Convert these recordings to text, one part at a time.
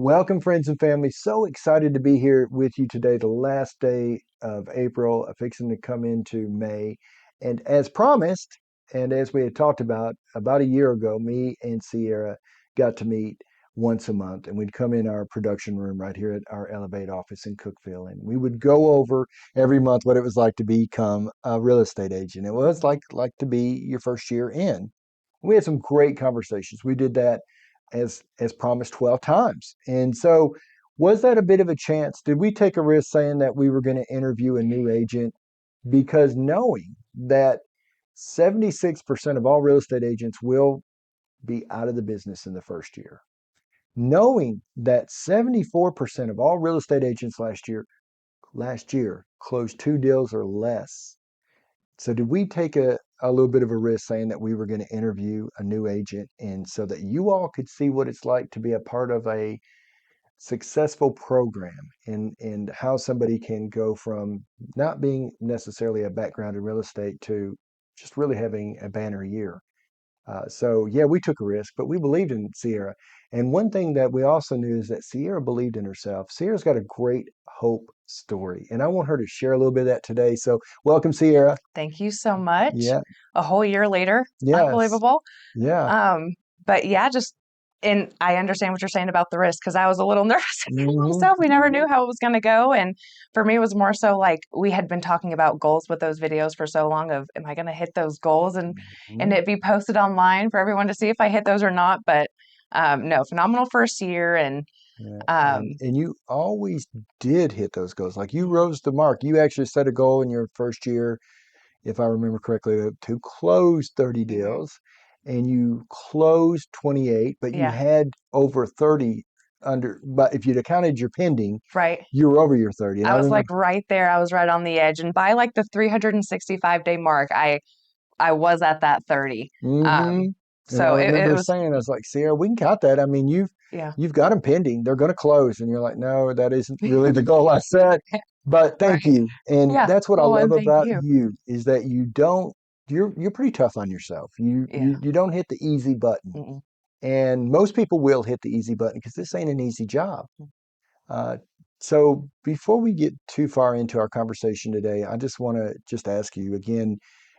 Welcome, friends and family. So excited to be here with you today, the last day of April, fixing to come into May. And as promised, and as we had talked about a year ago, me and Ciera got to meet once a month, and we'd come in our production room right here at our Elevate office in Cookeville, and we would go over every month what it was like to become a real estate agent. It was like to be your first year in. We had some great conversations. We did that as promised 12 times. And so was that a bit of a chance? Did we take a risk saying that we were going to interview a new agent? Because knowing that 76% of all real estate agents will be out of the business in the first year, knowing that 74% of all real estate agents last year closed two deals or less. So did we take a little bit of a risk saying that we were going to interview a new agent and so that you all could see what it's like to be a part of a successful program and how somebody can go from not being necessarily a background in real estate to just really having a banner year. So yeah, we took a risk, but we believed in Ciera. And one thing that we also knew is that Ciera believed in herself. Ciera's got a great hope story, and I want her to share a little bit of that today. So welcome, Ciera. Thank you so much. Yeah. A whole year later, Yes. unbelievable. Yeah. Um, but yeah, and I understand what you're saying about the risk because I was a little nervous about Hmm. stuff. We never knew how it was going to go. And for me, it was more so like we had been talking about goals with those videos for so long of, am I going to hit those goals and Hmm. it be posted online for everyone to see if I hit those or not. But no, phenomenal first year. And Yeah. um, And you always did hit those goals. Like you mhm, rose the mark. You actually set a goal in your first year, if I remember correctly, to close 30 mhm. deals, and you closed 28, but you Yeah, had over 30 under. But if you'd accounted your pending, right. you were over your 30. And I I was like remember, right there. I was right on the edge. And by like the 365-day mark, I was at that 30. hmm Um, and I so it remember was, saying, I was like, Sierra, we can count that. I mean, yeah, you've got them pending. They're going to close. And you're like, no, that isn't really the goal I set. But thank right. you. And Yeah. that's what I Well, love and thank about you. you is that you're pretty tough on yourself. You Yeah. you you don't hit the easy button. Mm-mm. And most people will hit the easy button because this ain't an easy job. Uh, so before we get too far into our conversation today, I just want to just ask you again.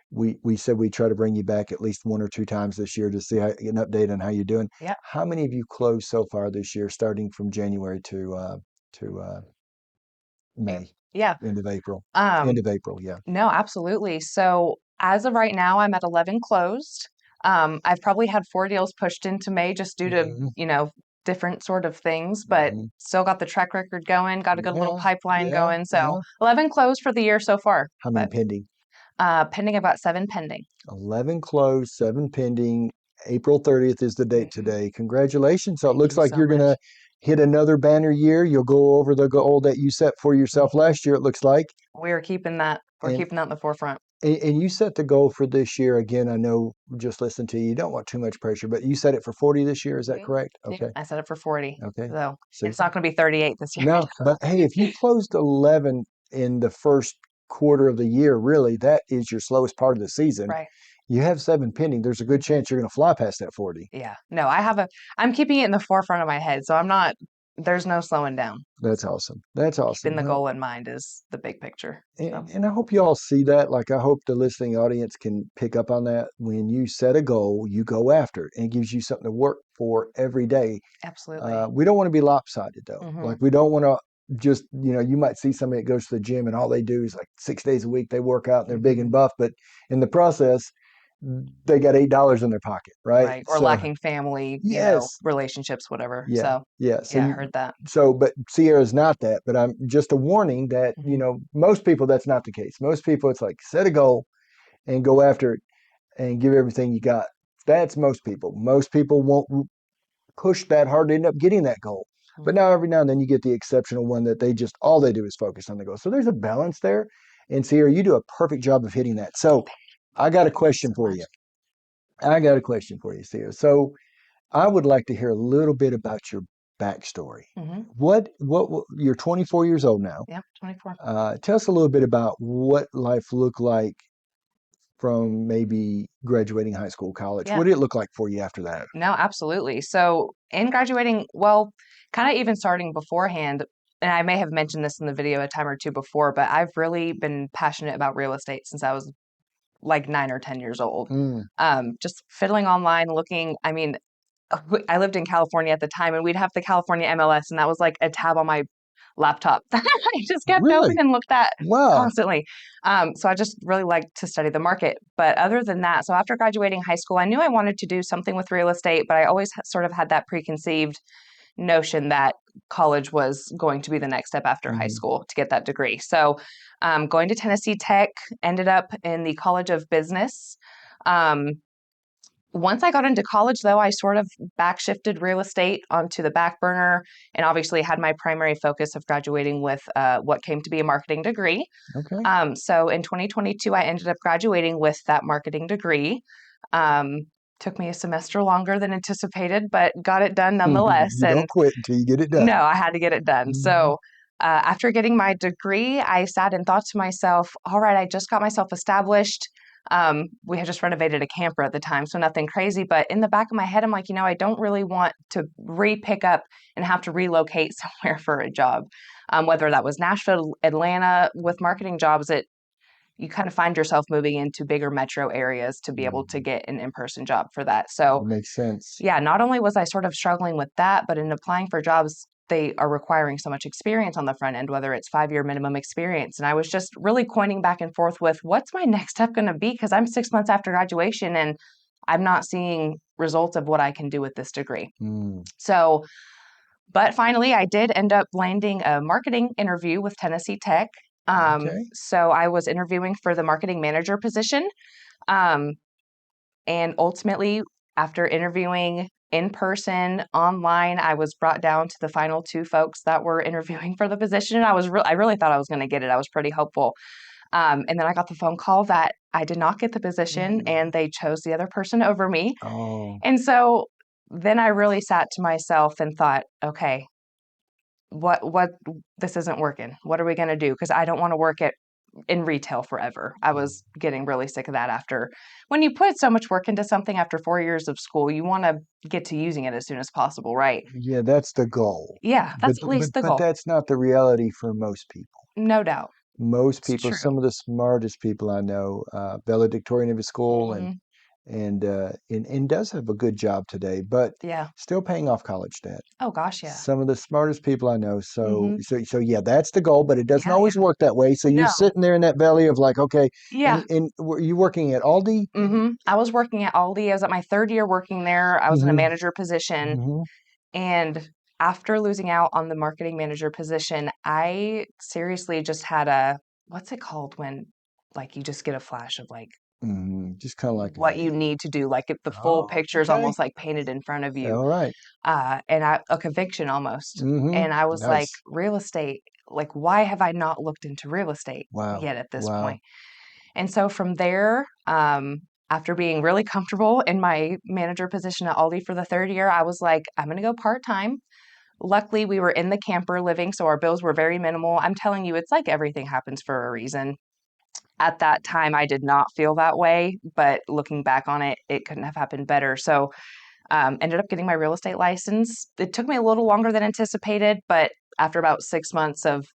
We said we try to bring you back at least one or two times this year to see an update on how you're doing. Yeah. How many of you closed so far this year, starting from January to May, Yeah. end of April, Um, end of April? Yeah. no, absolutely. So as of right now, I'm at 11 closed. I've probably had four deals pushed into May just due to, Hmm. different sort of things, but Hmm. still got the track record going, got a good little Yeah. pipeline Yeah. going. So Yeah. 11 closed for the year so far, How many but pending? pending about seven pending. 11 closed, seven pending. April 30th is the date Mhm. today. Congratulations. So it Thank looks you like so you're going to much. hit another banner year. You'll go over the goal that you set for yourself Mhm. last year, it looks like. We're keeping that. We're And keeping that in the forefront. and you set the goal for this year. Again, I know just listen to you. You don't want too much pressure, but you set it for 40 this year. Is that Mhm. correct? Yeah, Okay. I set it for 40. Okay. So So it's not going to be 38 this year. no, but hey, if you closed 11 in the first quarter of the year, really, that is your slowest part of the season. Right. You have seven pending. There's a good Mhm. chance you're going to fly past that 40. Yeah. No, I'm keeping it in the forefront of my head. So there's no slowing down. That's So awesome. That's keeping awesome. the Well, goal in mind is the big picture. So, and I hope you all see that. Like, I hope the listening audience can pick up on that. When you set a goal, you go after it, and it gives you something to work for every day. absolutely. We don't want to be lopsided, though. Like, Hmm. we don't want to just, you might see somebody that goes to the gym and all they do is like 6 days a week they work out and they're big Hmm. and buff, but in the process, they got $8 in their pocket, right? Right. Or So, lacking family, yes, relationships, whatever. yeah, So, yeah. So yeah, I you, heard that. but Sierra's not that. But I'm just a warning that Hmm. most people that's not the case. Most people it's like set a goal and go after it and give everything you got. That's most people. Most people won't push that hard to end up getting that goal. But now every now and then you get the exceptional one that they just all they do is focus on the goal. So there's a balance there. And Sierra, you do a perfect job of hitting that. So I got a Thank you question so for much. you. I got a question for you, Sierra. So I would like to hear a little bit about your backstory. Hmm. You're 24 years old now. Yep, 24. Tell us a little bit about what life looked like from maybe graduating high school, college? Yeah. What did it look like for you after that? No, absolutely. So in graduating, well, kind of even starting beforehand, and I may have mentioned this in the video a time or two before, but I've really been passionate about real estate since I was like 9 or 10 years old. Mm, Just fiddling online, looking. I mean, I lived in California at the time, and we'd have the California MLS, and that was like a tab on my laptop that I just kept open really? and looked at Wow. constantly. So I just really liked to study the market. But other than that, so after graduating high school, I knew I wanted to do something with real estate, but I always sort of had that preconceived notion that college was going to be the next step after high Hmm. school to get that degree. So going to Tennessee Tech, ended up in the College of Business. Um, Once I got into college, though, I sort of backshifted real estate onto the back burner and obviously had my primary focus of graduating with what came to be a marketing degree. Okay. So in 2022, I ended up graduating with that marketing degree. Um, Took me a semester longer than anticipated, but got it done nonetheless. You And don't quit until you get it done. no, I had to get it done. Hmm. So after getting my degree, I sat and thought to myself, all right, I just got myself established. We had just renovated a camper at the time, so nothing crazy. But in the back of my head, I'm like, I don't really want to re-pick up and have to relocate somewhere for a job. Whether that was Nashville, Atlanta, with marketing jobs, you kind of find yourself moving into bigger metro areas to be able to get an in-person job for that. So Makes sense. yeah, not only was I sort of struggling with that, but in applying for jobs, they are requiring so much experience on the front end, whether it's 5 year minimum experience. And I was just really coining back and forth with what's my next step going to be? Because I'm 6 months after graduation and I'm not seeing results of what I can do with this degree. Mm, So, but finally, I did end up landing a marketing interview with Tennessee Tech. okay. So I was interviewing for the marketing manager position. Um, and ultimately, after interviewing in person, online, I was brought down to the final two folks that were interviewing for the position. I really thought I was going to get it. I was pretty hopeful. And then I got the phone call that I did not get the position Mm. and they chose the other person over me. Oh, And so then I really sat to myself and thought, okay, what this isn't working. What are we going to do? Because I don't want to work at in retail forever. I was getting really sick of that after when you put so much work into something after 4 years of school, you want to get to using it as soon as possible, right? yeah, that's the goal. Yeah, But that's at least the but goal. that's not the reality for most people. No doubt. Most It's people, true. some of the smartest people I know, valedictorian of his school, Hmm. and does have a good job today, but Yeah. still paying off college debt. Oh gosh, yeah. Some of the smartest people I know. So Hmm. yeah, that's the goal, but it doesn't Yeah, always yeah. work that way. So you're No. sitting there in that valley of like, okay, Yeah. and were you working at Aldi? I was working at Aldi. I was at my third year working there. I was in a Mm-hmm. manager position. Mm-hmm. And after losing out on the marketing manager position, I seriously just had what's it called when like you just get a flash of like Mm-hmm. Just kind of like what you a, need to do, like if the full oh, picture is okay, almost like painted in front of you, all right. a conviction almost. Mm-hmm. And I was like, Nice. real estate, like why have I not looked into real estate Wow. yet at this Wow. point? And so from there, after being really comfortable in my manager position at Aldi for the third year, I was like, I'm going to go part time. Luckily, we were in the camper living, so our bills were very minimal. I'm telling you, it's like everything happens for a reason. At that time, I did not feel that way, but looking back on it, it couldn't have happened better. So, ended up getting my real estate license. It took me a little longer than anticipated, but after about 6 months of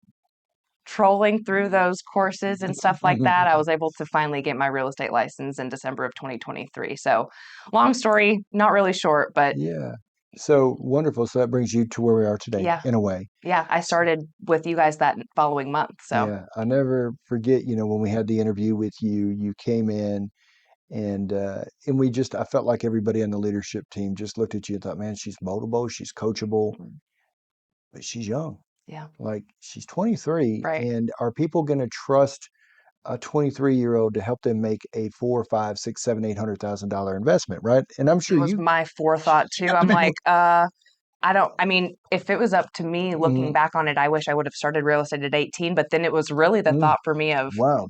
trolling through those courses and stuff like that, I was able to finally get my real estate license in December of 2023. So, long story, not really short, but Yeah. So wonderful. So that brings you to where we are today, yeah, in a way. yeah, I started with you guys that following month. So, Yeah, I never forget, when we had the interview with you, you came in and we just I felt like everybody on the leadership team just looked at you and thought, man, she's moldable, she's coachable, mm, but she's young. yeah, Like she's 23, right. and are people going to trust a 23-year-old to help them make a four, five, six, seven, $800,000 investment, right? And I'm It sure was you. my forethought too. I'm like, I don't, I mean, if it was up to me looking Mhm. back on it, I wish I would have started real estate at 18, but then it was really the Mm, thought for me of wow.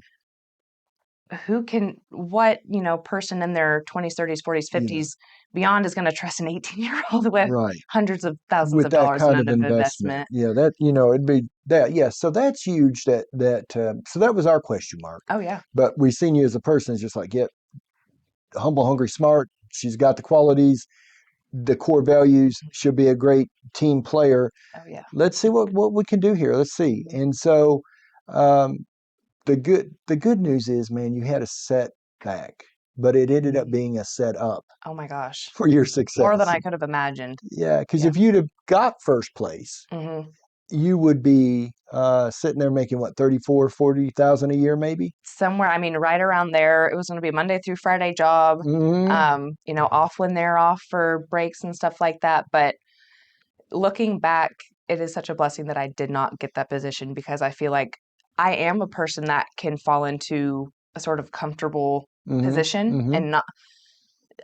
who can, what, person in their 20s, 30s, 40s, Yeah, 50s beyond is going to trust an 18-year-old with right. hundreds of thousands With of that dollars in kind of investment, investment? yeah, that it'd be that. Yeah, so that's huge. So that was our question mark. Oh, yeah. But we've seen you as a person. It's just like, yeah, humble, hungry, smart. She's got the qualities, the core values. She'll be a great team player. Oh, yeah. Let's see what we can do here. Let's see. Mhm. And so, um, the good news is, man, you had a setback, but it ended up being a set up Oh my gosh. for your More than success. I could have imagined. Yeah, because Yeah. if you'd have got first place, hmm you would be sitting there making what, 34, 40,000 a year, maybe. Somewhere, I mean, right around there. It was going to be a Monday through Friday job, Hmm. off when they're off for breaks and stuff like that. But looking back, it is such a blessing that I did not get that position because I feel like I am a person that can fall into a sort of comfortable Hmm. position Hmm. and not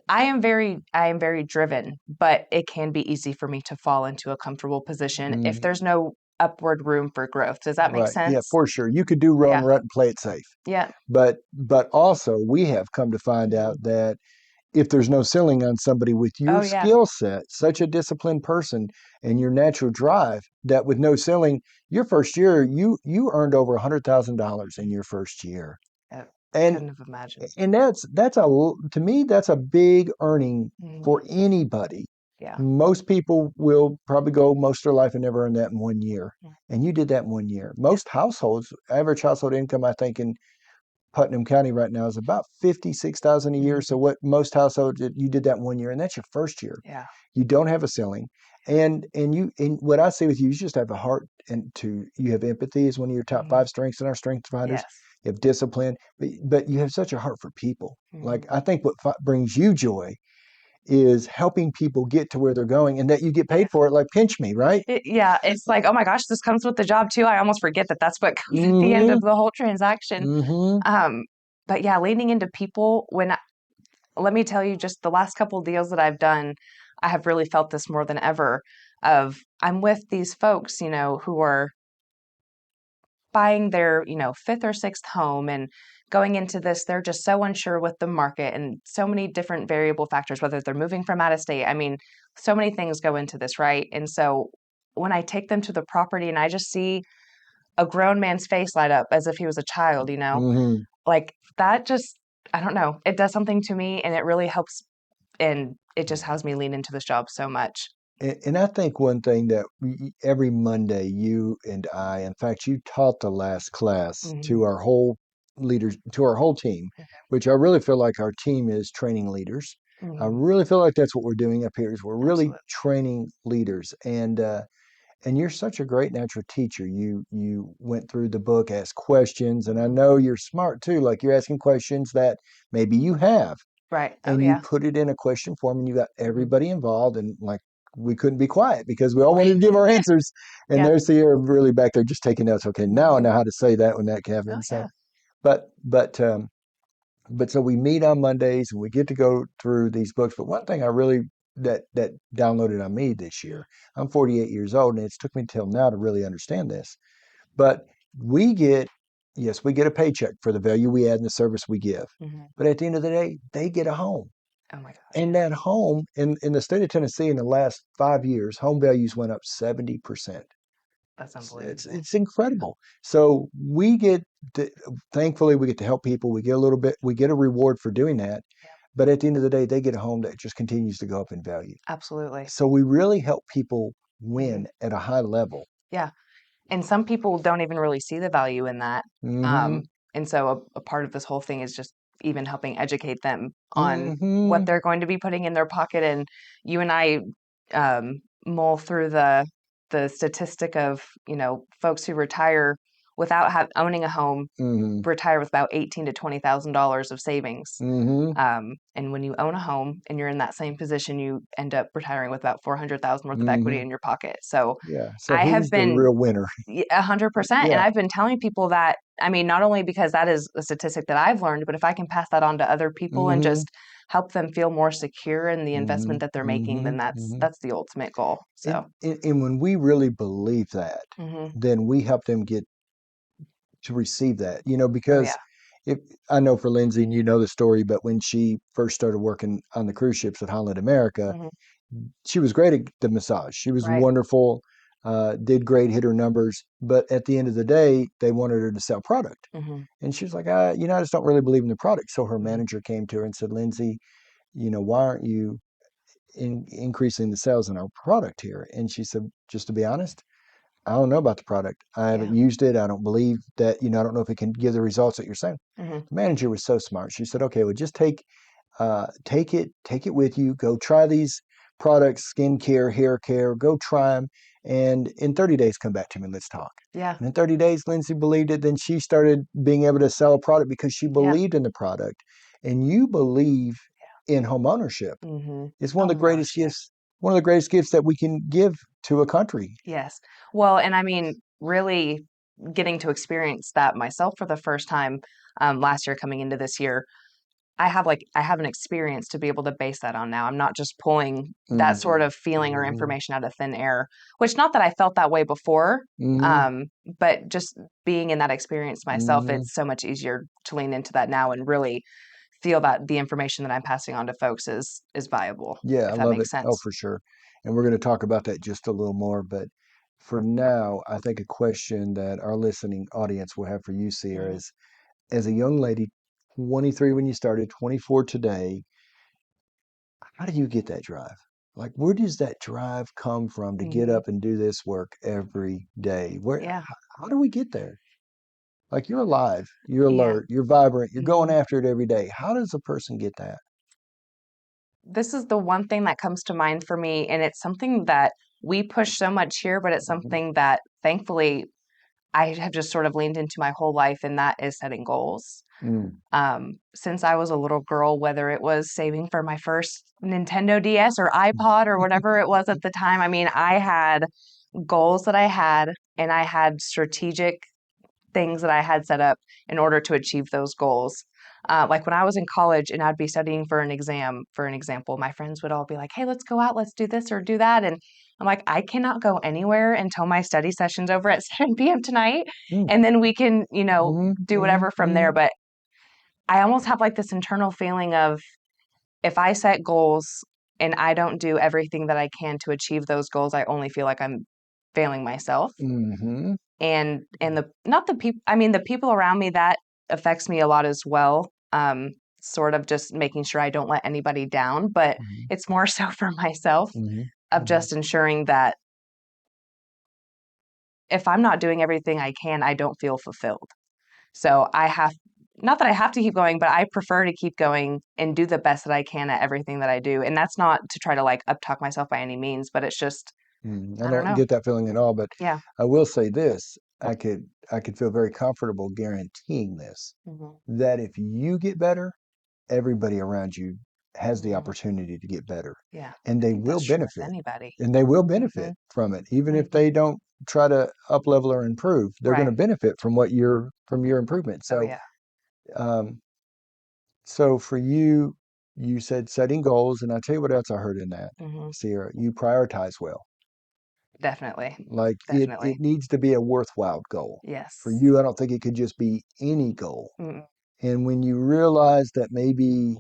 I am very driven, but it can be easy for me to fall into a comfortable position if Hmm. there's no upward room for growth. Does that make Right. Yeah, sense? for sure. You could do run, Yeah. rut, and play it safe. Yeah. But also we have come to find out Mhm. that if there's no ceiling on somebody with Oh your yeah. skill set, such a Mhm. disciplined person, and your natural drive, that with no ceiling, your first year, you earned over $100,000 in your first year. I And couldn't have imagined. that's to me, that's a big earning Mhm. for anybody. Yeah. Most people will probably go most of their life and never earn that in 1 year. Mm. And you did that in 1 year. Yeah. Most households, average household income, I think in Putnam County right now is about 56,000 a year. So Mhm. what most households you did that in 1 year, and that's your first year. Yeah. You don't have a ceiling, and what I say with you, you just have a heart, and to you have empathy is one of your top Mhm. five strengths in our strength finders. Yes. You have discipline, but you have such a heart for people. Like, Mhm. I think what brings you joy is helping people get to where they're going, and that you get paid Yeah. for it. Like, pinch me, right? Yeah, it's like, oh my gosh, this comes with the job too. I almost forget that that's what comes at the end Mm-hmm. of the whole transaction. Mm-hmm. Um, but yeah, leaning into people let me tell you, just the last couple of deals that I've done, I have really felt this more than ever of I'm with these folks, who are buying their, fifth or sixth home and going into this, they're just so unsure with the market and so many different variable factors, whether they're moving from out of state. I mean, so many things go into this, right? And so when I take them to the property and I just see a grown man's face light up as if he was a child, Mm-hmm. like that just, I don't know, it does something to me and it really helps and it just has me lean into this job so much. And I think one thing that every Monday, you and I, in fact, you taught the last class to Mhm. our whole leaders, to our whole team, which I really feel like our team is training leaders. I Mhm. really feel like that's what we're doing up here is we're really Absolutely. training leaders. And you're such a great natural teacher. You went through the book, asked questions, and I Mhm. know you're smart too. Like, you're asking questions that maybe you have, Right. Oh, and you yeah. put it in a question form, and you got Mhm. everybody involved, and like, we couldn't be quiet because we all wanted to Right. give our answers. And Yeah. there's Sierra really back there just taking notes. Okay, now I Mhm. know how to say that when that Oh, happens. So, yeah. but but um, but so we meet on Mondays and we get to go through these books. But one thing I really that downloaded on me this year, I'm 48 years old, and it's took me till now to really understand this. But we get, yes, we get a paycheck for the value we add and the service we give. Mhm. But at the end of the day, they get a home. Oh my gosh, And yeah. that home in the state of Tennessee in the last 5 years, home values went up 70%. That's It's unbelievable. it's incredible. So we get to, thankfully we get to help people. We get a little bit, we get a reward for doing that. Yeah. But at the end of the day, they get a home that just continues to go up in value. Absolutely. So we really help people Mhm. win at a high level. Yeah. And some people don't even really see the value in that. Mm-hmm. Um, and so a part of this whole thing is just even helping educate them on what Mm-hmm. they're going to be putting in their pocket. And you and I mull through the statistic of folks who retire without owning a home Mm-hmm. retire with about $18,000 to $20,000 of savings. Mm-hmm. And when you own a home and you're in that same position, you end up retiring with about 400,000 worth of equity Mm-hmm. in your pocket. So Yeah. So I have who's the been real winner? 100%. And Yeah. I've been telling people that, I mean, not only because that is a statistic that I've learned, but if I can pass that on to other people and Mm-hmm. just help them feel more secure in the Mm-hmm. investment that they're making, Mm-hmm. then that's Mm-hmm. that's the ultimate goal. And, So, and when we really believe that, hmm then we help them get to receive that, oh because yeah. if I know for Lindsay, and you know the story, but when she first started working on the cruise ships at Holland America, Hmm. she was great at the massage. She was Right. wonderful, did great, hit her numbers. But at the end of the day, they wanted her to sell product. Hmm. And she was like, I just don't really believe in the product. So her Hmm. manager came to her and said, Lindsay, why aren't you increasing the sales in our product here? And she said, just to be honest, I don't know about the product. I Yeah. haven't used it. I don't believe that, I don't know if it can give the results that you're saying. Hmm. The manager was so smart. She said, okay, well, just take it with you. Go try these products, skincare, hair care. Go try them, and in 30 days, come back to me and let's talk. Yeah. And in 30 days, Lindsay believed it. Then she started being able to sell a product because she Yeah. believed in the product. And you believe in home ownership. Hmm. It's one of Oh the my greatest gosh. Yeah. gifts. One of the greatest gifts that we can give to a country. Yes. Well, and I mean, really getting to experience that myself for the first time last year coming into this year, I have an experience to be able to base that on now. I'm not just pulling that sort Mm-hmm. of feeling or Mm-hmm. information out of thin air, which not that I felt that way before, Mm-hmm. um, but just being in that experience myself, Mm-hmm. it's so much easier to lean into that now and really feel that the information that I'm passing on to folks is viable, Yeah, I if that love it. makes Oh, sense. for sure. And we're going to talk about that just a little more. But for now, I think a question that our listening audience will have for you, Sierra, Hmm. is as a young lady, 23 when you started, 24 today, how do you get that drive? Like, where does that drive come from to get Hmm. up and do this work every day? Where, Yeah. how do we get there? Like, you're alive, you're Yeah. alert, you're vibrant, you're going Hmm. after it every day. How does a person get that? This is the one thing that comes to mind for me, and it's something that we push so much here, but it's Mhm. something that thankfully I have just sort of leaned into my whole life, and that is setting goals. Mm, Since I was a little girl, whether it was saving for my first Nintendo DS or iPod or whatever it was at the time, I mean, I had goals that I had, and I had strategic things that I had set up in order to achieve those goals. Like when I was in college and I'd be studying for an exam, for an example, my friends would all be like, hey, let's go out, let's do this or do that. And I'm like, I cannot go anywhere until my study session's over at 7 p.m. tonight. mm, And then we can, mhm, do mhm, whatever from there. mhm, But I almost have like this internal feeling of if I set goals and I don't do everything that I can to achieve those goals, I only feel like I'm failing myself. mhm, And the not the people, I mean the people around me, that affects me a lot as well. Sort of just making sure I don't let anybody down, but mhm, it's more so for myself mhm, of mhm. just ensuring that if I'm not doing everything I can, I don't feel fulfilled. So I have, not that I have to keep going, but I prefer to keep going and do the best that I can at everything that I do. And that's not to try to like uptalk myself by any means, but it's just, I I don't don't know. get that feeling at all, but Yeah. I will say this. I could feel very comfortable guaranteeing this, Hmm. that if you get better, everybody around you has the Hmm. opportunity to get better, Yeah. and I they think will that's true with benefit. anybody. And they will Hmm. benefit from it. Even if Hmm. they don't try to up level or improve, they're going to Right. benefit from your improvement. Oh, So yeah. um, so for you, you said setting goals, and I tell you what else I heard in that, Hmm. Sierra, you prioritize well. Definitely. Like it Definitely. needs to be a worthwhile goal. For Yes. you, I don't think it could just be any goal. Mm-mm. And when you realize that maybe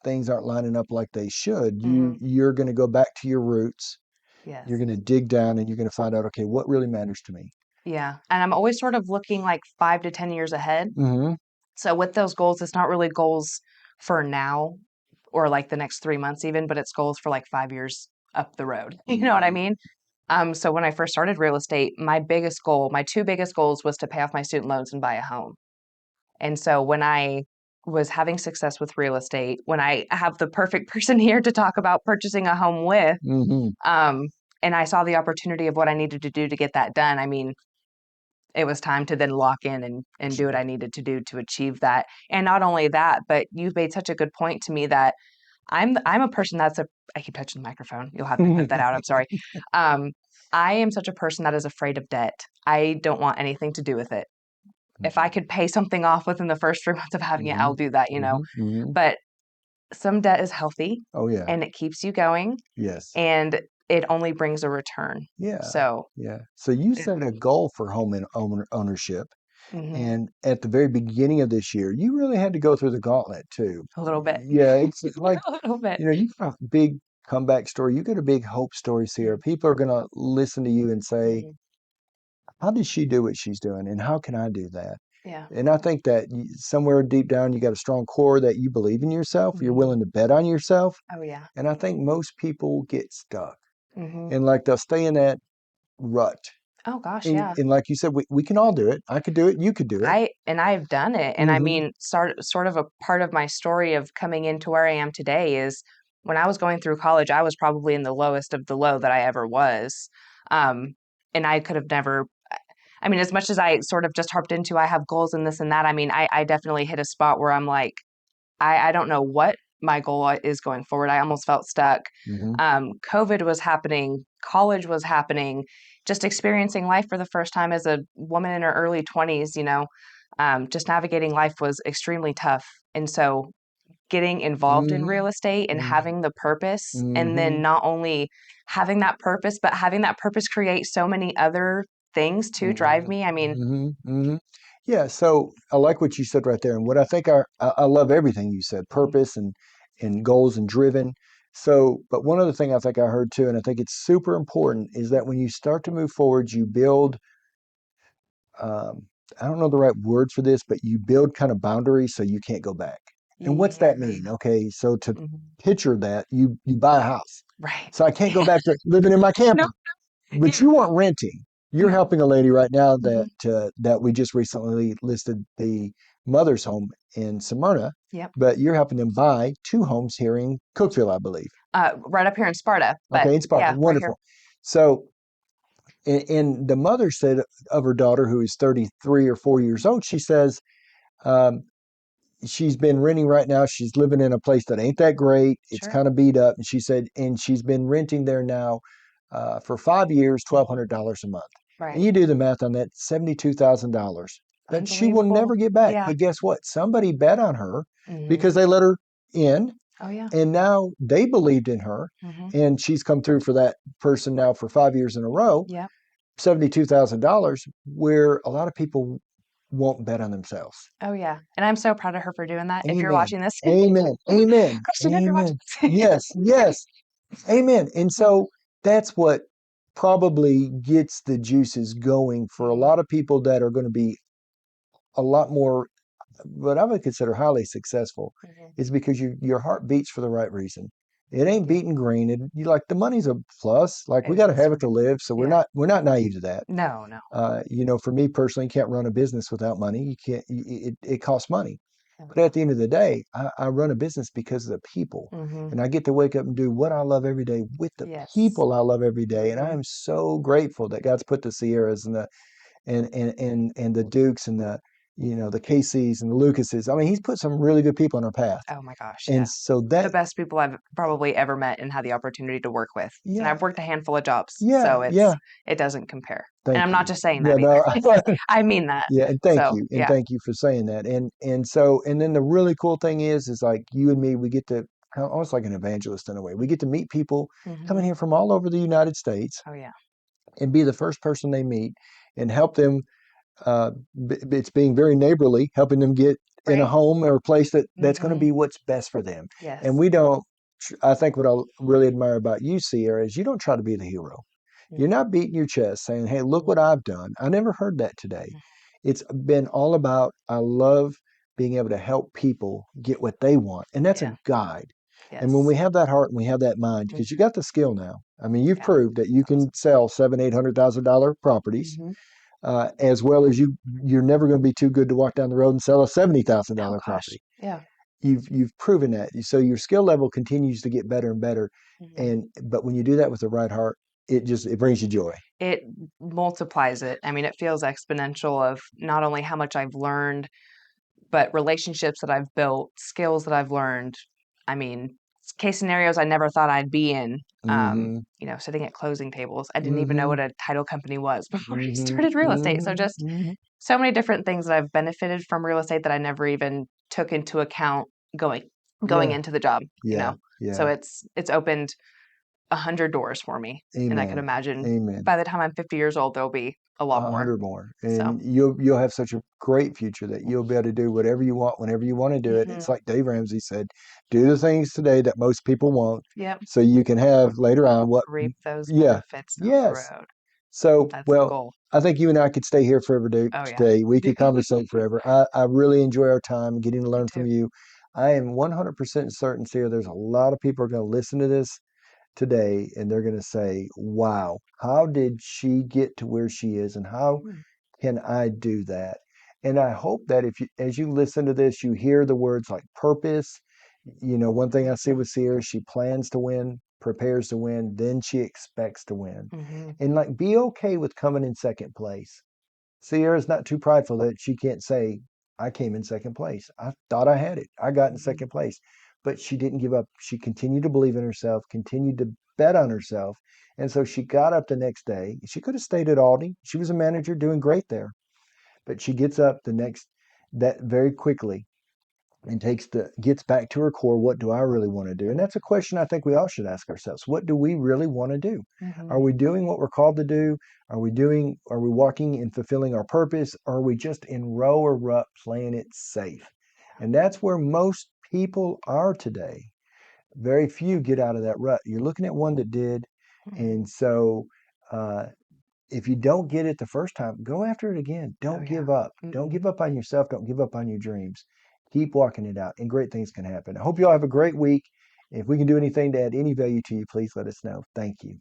things aren't lining up like they should, Hmm. you're going to go back to your roots. You're Yes. going to dig down and you're going to find out, okay, what really matters to me. Yeah. And I'm always sort of looking like 5 to 10 years ahead. Mm-hmm. So with those goals, it's not really goals for now or like the next 3 months even, but it's goals for like 5 years up the road. You know what I Mm-hmm. mean? So when I first started real estate, my biggest goal, my two biggest goals was to pay off my student loans and buy a home. And so when I was having success with real estate, when I have the perfect person here to talk about purchasing a home with, Mm-hmm. um, and I saw the opportunity of what I needed to do to get that done, I mean, it was time to then lock in and do what I Sure. needed to do to achieve that. And not only that, but you've made such a good point to me that I'm a person that's a I keep touching the microphone. You'll have to cut that out. I'm sorry. Um, I am such a person that is afraid of debt. I don't want anything to do with it. If I could pay something off within the first 3 months of having it, Mm-hmm. I'll do that. Mm-hmm. Mm-hmm. But some debt is healthy Oh yeah. and it keeps you going Yes. and it only brings a return. Yeah. So, Yeah. So you it, set a goal for ownership. Hmm. And at the very beginning of this year, you really had to go through the gauntlet too. A little bit. Yeah, it's like, A little bit. you got a big comeback story. You got a big hope story, Sierra. People are going to listen to you and say, Mm-hmm. how did she do what she's doing? And how can I do that? Yeah. And I think that somewhere deep down, you got a strong core that you believe in yourself. You're Hmm. willing to bet on yourself. Oh, yeah. And I think most people get stuck Hmm. and like they'll stay in that rut. Oh, gosh, yeah. And like you said, we can all do it. I could do it. You could do it. I've done it. And I Hmm. mean, sort of a part of my story of coming into where I am today is when I was going through college, I was probably in the lowest of the low that I ever was. Um, and I could have never, I mean, as much as I sort of just harped into, I have goals and this and that. I mean, I definitely hit a spot where I'm like, I don't know what my goal is going forward. I almost felt stuck. Hmm. COVID was happening, college was happening, just experiencing life for the first time as a woman in her early 20s, just navigating life was extremely tough. And so getting involved in Hmm. real estate and having the purpose, and then Hmm. not only having that purpose, but having that purpose create so many other things to drive Hmm. me. I mean, Hmm. Hmm. Yeah. So I like what you said right there. And what I think I love everything you said, mhm, purpose and goals and driven. So, but one other thing I think I heard too, and I think it's super important is that when you start to move forward, you build, I don't know the right word for this, but you build kind of boundaries so you can't go back. And what's yeah, that mean? Okay. So to mhm, picture that, you buy a house. right. So I can't go back to living in my camper. No, But yeah, you weren't renting. You're no. helping a lady right now Hmm. that we just recently listed the mother's home in Smyrna, Yep. but you're helping them buy two homes here in Cookeville, I believe. Right up here in Sparta, but Okay, in Sparta, yeah, right here. wonderful. So, and the mother said of her daughter, who is 33 or 4 years old, she says, um, she's been renting right now. She's living in a place that ain't that great. It's Sure. kind of beat up. And she said, and she's been renting there now for 5 years, Hmm. $1,200 a month. And Right. you do the math on that, $72,000 that she will Unbelievable. never get back. Yeah. But guess what? Somebody bet on her Hmm. because they let her in, Oh, yeah. and now they believed in her. Hmm. And she's come through for that person now for 5 years in a row, Yep. $72,000, where a lot of people won't bet on themselves. Oh, yeah. And I'm so proud of her for doing that. If you're Amen. watching this, Amen. Amen. Christian, if you're watching Amen. this. Yes. Yes. Amen. And so that's what probably gets the juices going for a Hmm. lot of people that are going to be a lot more, what I would consider highly successful, Hmm. is because your heart beats for the right reason. It ain't Yeah. beating green. You like the money's a plus. Like we It got to is have for it to me. live. So Yeah. we're not naive to that. No, no. For me personally, you can't run a business without money. You can't. It costs money. Oh, But yeah. at the end of the day, I run a business because of the people. Hmm. And I get to wake up and do what I love every day with the Yes. people I love every day. And I Hmm. am so grateful that God's put the Sierras and and the Dukes and the Caseys and the Lucases. I mean, he's put some really good people on our path. Oh my gosh, And yeah. so The that, best people I've probably ever met and had the opportunity to work with. And yeah, I've worked a handful of jobs, yeah, so yeah. it doesn't compare. And I'm Thank not you. just saying Yeah, that no, either. I mean that. yeah, and So, and yeah. thank you for saying that. And then the really cool thing is like you and me, we get to almost like an evangelist in a way. We get to meet people coming Hmm. here from all over the United States Oh, yeah. and be the first person they meet and help them. It's being very neighborly, helping them get in a Right? home or a place that's going to Hmm. be what's best for them. And Yes. we don't. I think what I really admire about you, Sierra, is you don't try to be the hero. You're Hmm. not beating your chest saying, "Hey, look what Hmm. I've done." I never heard that today. It's been all about I love being able to help people get what they want, and that's a Yeah. guide. And when Yes. we have that heart and we have that mind, because you Hmm. got the skill now. I mean, you've Yeah. proved that you can Awesome. sell $700,000-$800,000 properties, Hmm. as well as you're never going to be too good to walk down the road and sell a Oh $70,000 gosh. property. Yeah. You've proven that. So your skill level continues to get better and better. Hmm. But when you do that with the right heart, it brings you joy. It multiplies it. I mean, it feels exponential of not only how much I've learned, but relationships that I've built, skills that I've learned. I mean, case scenarios I never thought I'd be in. Mm-hmm. Sitting at closing tables. I didn't even know Mm-hmm. what a title company was before I Mm-hmm. started real estate. So Mm-hmm. just Mm-hmm. so many different things that I've benefited from real estate that I never even took into account going Yeah. into the job. Yeah. So Yeah. it's opened 100 doors for me. And I can Amen. imagine Amen. by the time I'm 50 years old, there'll be a lot more. 100 more, So, and you'll have such a great future that you'll be able to do whatever you want whenever you want to do it. hmm It's like Dave Ramsey said, do the things today that most people won't, yep, so you can have later on what. reap those Yeah. benefits down the Yes. road. So, That's the well, goal. I think you and I could stay here forever Oh, yeah. today. We could conversate forever. I really enjoy our time getting to Me learn too. from you. I am 100% certain, Sarah, there's a lot of people are going to listen to this today and they're going to say, wow, how did she get to where she is and how Mm, can I do that? And I hope that if you, as you listen to this, you hear the words like purpose. One thing I see mhm, with Sierra, she plans to win, prepares to win, then she expects to win. mhm, And like be okay with coming in second place. Sierra's not too prideful that she can't say, I came in second place. I thought I had it. I got in mhm, second place. But she didn't give up. She continued to believe in herself, continued to bet on herself. And so she got up the next day. She could have stayed at Aldi. She was a manager doing great there. But she gets up that very quickly and gets back to her core. What do I really want to do? And that's a question I think we all should ask ourselves. What do we really want to do? Are mhm. we doing what we're called to do? Are we walking and fulfilling our purpose? Or are we just in row or rut playing it safe? And that's where most people are today. Very few get out of that rut. You're looking at one that did. Mhm. And so uh, if you don't get it the first time, go after it again. Oh, Don't yeah. give up. Don't Mm-mm. give up on yourself. Don't give up on your dreams. Keep walking it out, and great things can happen. I hope you all have a great week. If we can do anything to add any value to you, please let us know. Thank you.